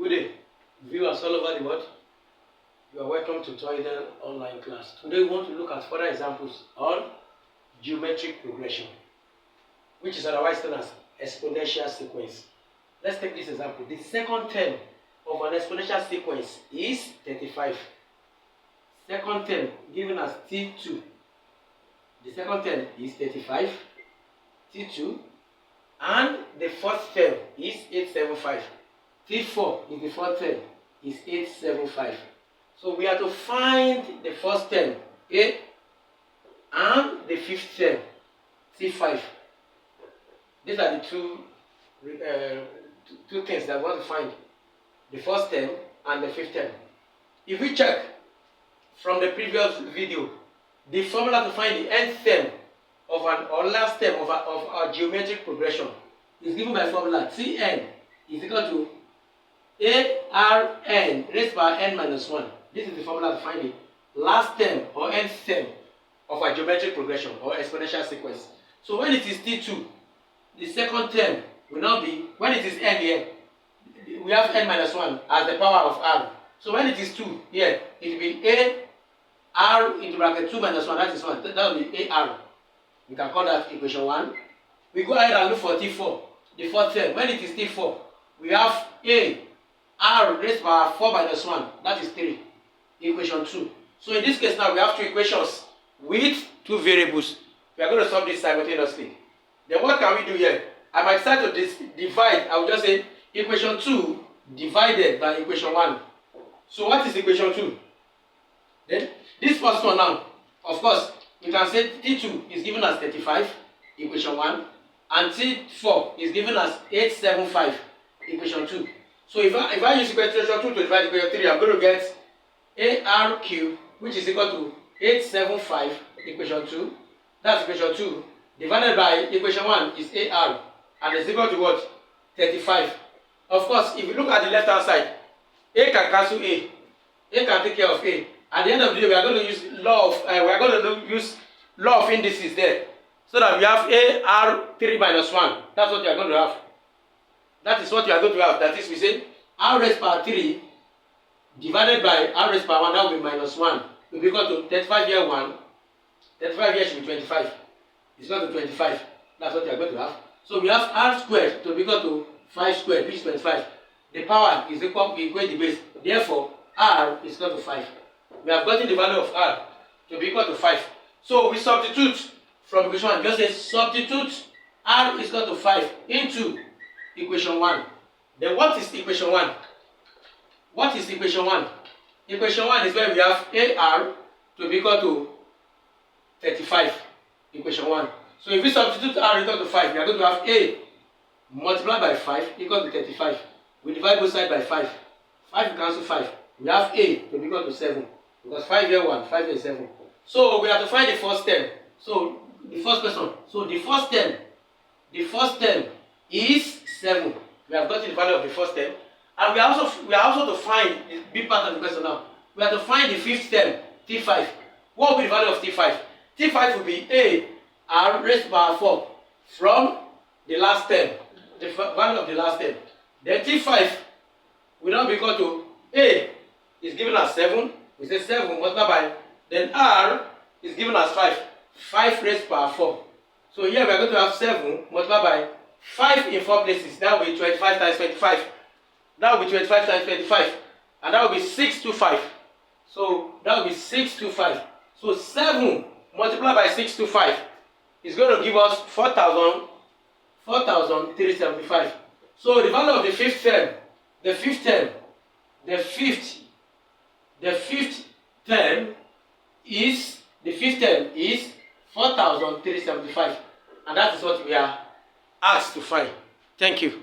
Good day, viewers all over the world. You are welcome to Toydel online class. Today we want to look at further examples on geometric progression, which is otherwise known as exponential sequence. Let's take this example. The second term of an exponential sequence is 35. Second term given as T2. The second term is 35, T2, and the first term is 875. T4 is the fourth term, is 875. So we have to find the first term, A, and the fifth term, T5. These are the two things that we want to find. The first term and the fifth term. If we check from the previous video, the formula to find the nth term of or last term of our geometric progression is given by formula Tn is equal to Arn raised by n minus 1. This is the formula to find the last term or nth term of our geometric progression or exponential sequence. So when it is T2, the second term will now be, when it is n here, we have n minus 1 as the power of r. So when it is 2 here, it will be a r into bracket 2 minus 1, that is 1. That will be ar. We can call that equation 1. We go ahead and look for T4, the fourth term. When it is T4, we have a r raised by 4 minus 1, that is 3, equation 2. So in this case now, we have two equations with two variables. We are going to solve this simultaneously. Then what can we do here? I might start to divide. I will just say equation 2 divided by equation 1. So what is equation 2? Then this first one now, of course, you can say T2 is given as 35, equation 1, and T4 is given as 875, equation 2. So if I use equation 2 to divide equation 3, I'm going to get AR cubed, which is equal to 875, equation 2. That's equation 2. Divided by equation 1 is AR, and it's equal to what? 35. Of course, if you look at the left hand side, A can cancel A. A can take care of A. At the end of the day, we are going to use use law of indices there, so that we have AR3 minus 1. That's what you are going to have. That is what you are going to have. That is, we say r raised power 3 divided by r raised power 1. That will be minus 1. Will be equal to 35 here 1. 35 here should be 25. It's equal to 25. That's what you are going to have. So we have r squared to be equal to 5 squared, which is 25. The power is equal to the base. Therefore, r is equal to 5. We have gotten the value of r to be equal to 5. So we substitute from equation 1. Just say substitute r is equal to 5 into equation 1. Then what is equation 1? What is equation 1? Equation 1 is where we have AR to be equal to 35. Equation 1. So if we substitute r equal to 5, we are going to have A multiplied by 5 equal to 35. We divide both sides by 5. 5 cancel 5. We have A to be equal to 7. Because 5 here 1, 5 here 7. So we have to find the first term. So the first question. So the first term is 7. We have gotten the value of the first term. And we are also to find the big part of the question now. We have to find the fifth term, T5. What will be the value of T5? T5 will be A r raised to power 4 from the last term, the value of the last term. Then T5 will now be equal to A is given as 7. We say 7 multiplied by, then r is given as 5. 5 raised to power 4. So here we are going to have 7 multiplied by 5 in 4 places. That will be 25 times 25. That will be 25 times 25. And that will be 625. So that will be 625. So 7 multiplied by 625 is going to give us 4,375. So the value of the fifth term, the fifth term is 4,375. And that is what we are asked to find. Thank you.